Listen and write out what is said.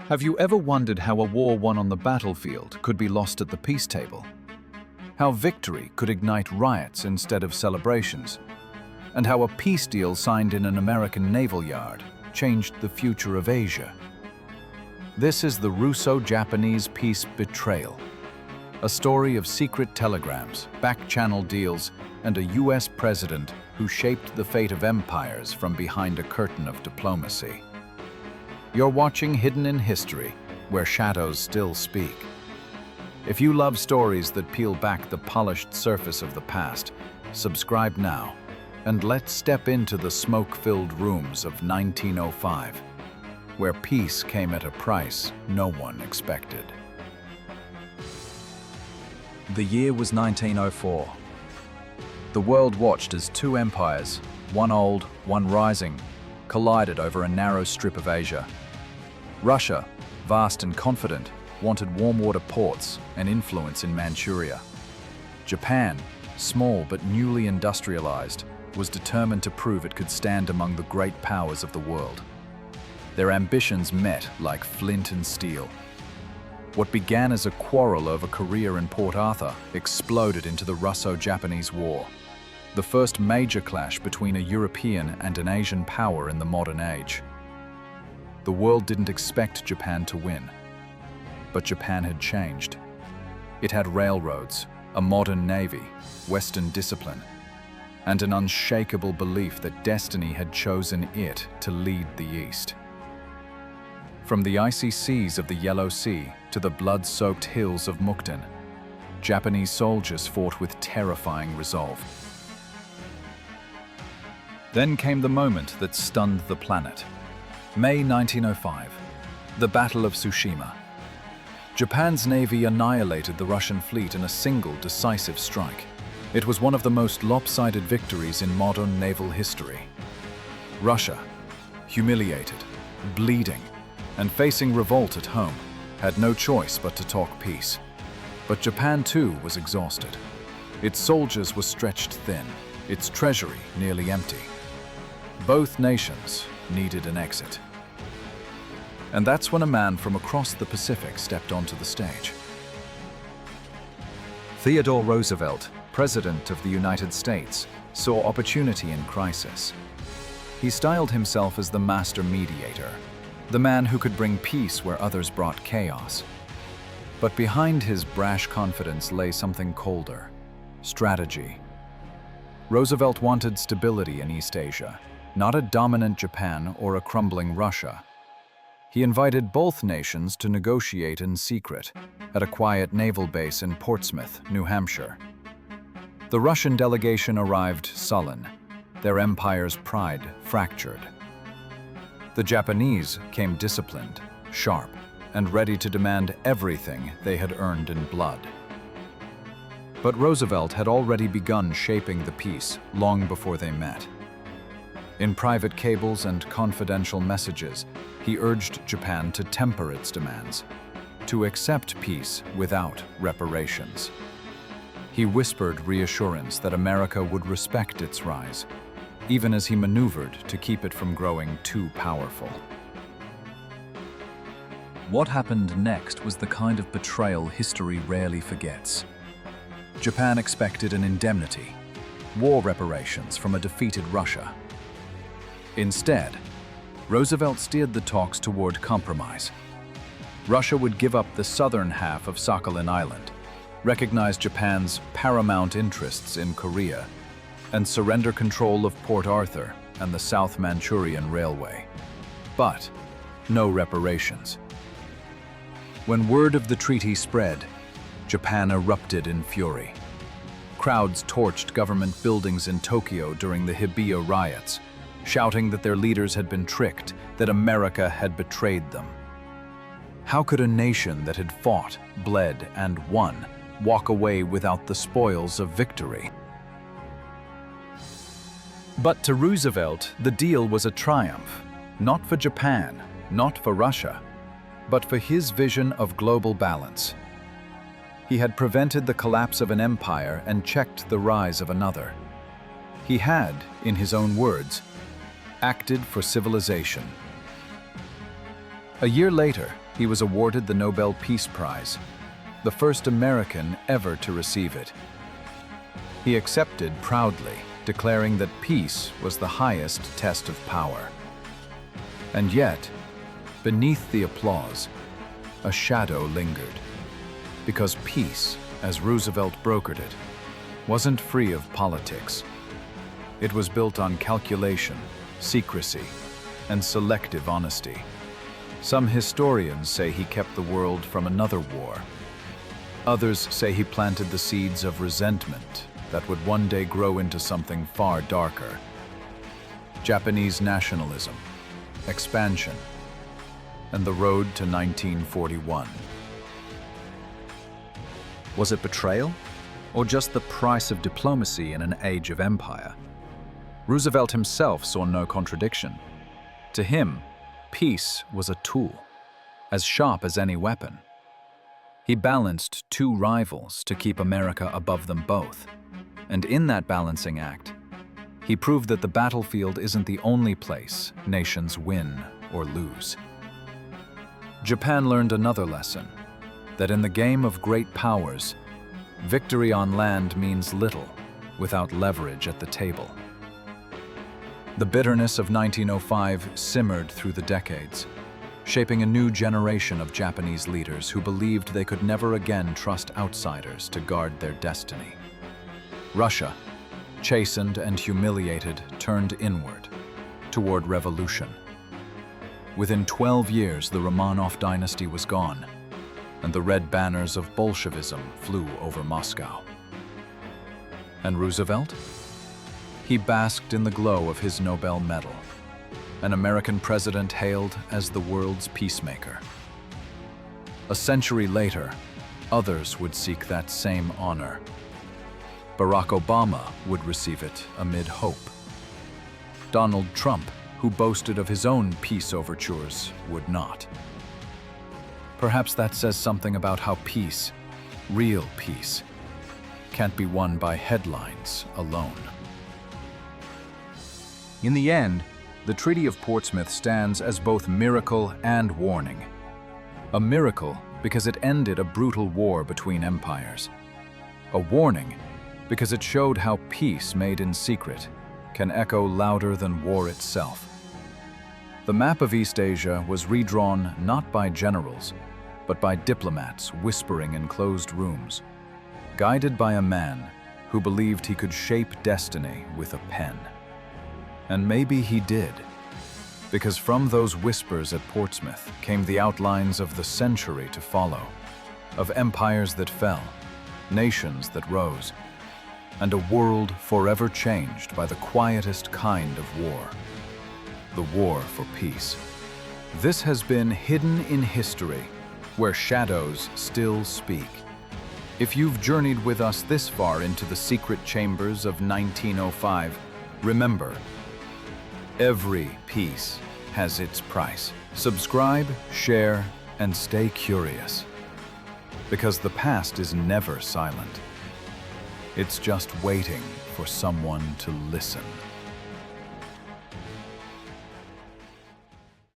Have you ever wondered how a war won on the battlefield could be lost at the peace table? How victory could ignite riots instead of celebrations? And how a peace deal signed in an American naval yard changed the future of Asia? This is the Russo-Japanese peace betrayal, a story of secret telegrams, back-channel deals, and a US president who shaped the fate of empires from behind a curtain of diplomacy. You're watching Hidden in History, where shadows still speak. If you love stories that peel back the polished surface of the past, subscribe now, and let's step into the smoke-filled rooms of 1905, where peace came at a price no one expected. The year was 1904. The world watched as two empires, one old, one rising, collided over a narrow strip of Asia. Russia, vast and confident, wanted warm water ports and influence in Manchuria. Japan, small but newly industrialized, was determined to prove it could stand among the great powers of the world. Their ambitions met like flint and steel. What began as a quarrel over Korea and Port Arthur exploded into the Russo-Japanese War, the first major clash between a European and an Asian power in the modern age. The world didn't expect Japan to win, but Japan had changed. It had railroads, a modern navy, Western discipline, and an unshakable belief that destiny had chosen it to lead the East. From the icy seas of the Yellow Sea to the blood-soaked hills of Mukden, Japanese soldiers fought with terrifying resolve. Then came the moment that stunned the planet. May 1905, the Battle of Tsushima. Japan's navy annihilated the Russian fleet in a single decisive strike. It was one of the most lopsided victories in modern naval history. Russia, humiliated, bleeding, and facing revolt at home, had no choice but to talk peace. But Japan too was exhausted. Its soldiers were stretched thin, its treasury nearly empty. Both nations needed an exit. And that's when a man from across the Pacific stepped onto the stage. Theodore Roosevelt, President of the United States, saw opportunity in crisis. He styled himself as the master mediator, the man who could bring peace where others brought chaos. But behind his brash confidence lay something colder: strategy. Roosevelt wanted stability in East Asia, not a dominant Japan or a crumbling Russia. He invited both nations to negotiate in secret at a quiet naval base in Portsmouth, New Hampshire. The Russian delegation arrived sullen, their empire's pride fractured. The Japanese came disciplined, sharp, and ready to demand everything they had earned in blood. But Roosevelt had already begun shaping the peace long before they met. In private cables and confidential messages, he urged Japan to temper its demands, to accept peace without reparations. He whispered reassurance that America would respect its rise, even as he maneuvered to keep it from growing too powerful. What happened next was the kind of betrayal history rarely forgets. Japan expected an indemnity, war reparations from a defeated Russia. Instead, Roosevelt steered the talks toward compromise. Russia would give up the southern half of Sakhalin Island, recognize Japan's paramount interests in Korea, and surrender control of Port Arthur and the South Manchurian Railway. But no reparations. When word of the treaty spread, Japan erupted in fury. Crowds torched government buildings in Tokyo during the Hibiya riots, shouting that their leaders had been tricked, that America had betrayed them. How could a nation that had fought, bled, and won walk away without the spoils of victory? But to Roosevelt, the deal was a triumph, not for Japan, not for Russia, but for his vision of global balance. He had prevented the collapse of an empire and checked the rise of another. He had, in his own words, acted for civilization. A year later, he was awarded the Nobel Peace Prize, the first American ever to receive it. He accepted proudly, declaring that peace was the highest test of power. And yet, beneath the applause, a shadow lingered. Because peace, as Roosevelt brokered it, wasn't free of politics. It was built on calculation, secrecy, and selective honesty. Some historians say he kept the world from another war. Others say he planted the seeds of resentment that would one day grow into something far darker. Japanese nationalism, expansion, and the road to 1941. Was it betrayal, or just the price of diplomacy in an age of empire? Roosevelt himself saw no contradiction. To him, peace was a tool, as sharp as any weapon. He balanced two rivals to keep America above them both. And in that balancing act, he proved that the battlefield isn't the only place nations win or lose. Japan learned another lesson, that in the game of great powers, victory on land means little without leverage at the table. The bitterness of 1905 simmered through the decades, shaping a new generation of Japanese leaders who believed they could never again trust outsiders to guard their destiny. Russia, chastened and humiliated, turned inward, toward revolution. Within 12 years, the Romanov dynasty was gone, and the red banners of Bolshevism flew over Moscow. And Roosevelt? He basked in the glow of his Nobel medal, an American president hailed as the world's peacemaker. A century later, others would seek that same honor. Barack Obama would receive it amid hope. Donald Trump, who boasted of his own peace overtures, would not. Perhaps that says something about how peace, real peace, can't be won by headlines alone. In the end, the Treaty of Portsmouth stands as both miracle and warning. A miracle because it ended a brutal war between empires. A warning because it showed how peace made in secret can echo louder than war itself. The map of East Asia was redrawn not by generals, but by diplomats whispering in closed rooms, guided by a man who believed he could shape destiny with a pen. And maybe he did, because from those whispers at Portsmouth came the outlines of the century to follow, of empires that fell, nations that rose, and a world forever changed by the quietest kind of war, the war for peace. This has been Hidden in History, where shadows still speak. If you've journeyed with us this far into the secret chambers of 1905, remember, every peace has its price. Subscribe, share, and stay curious. Because the past is never silent. It's just waiting for someone to listen.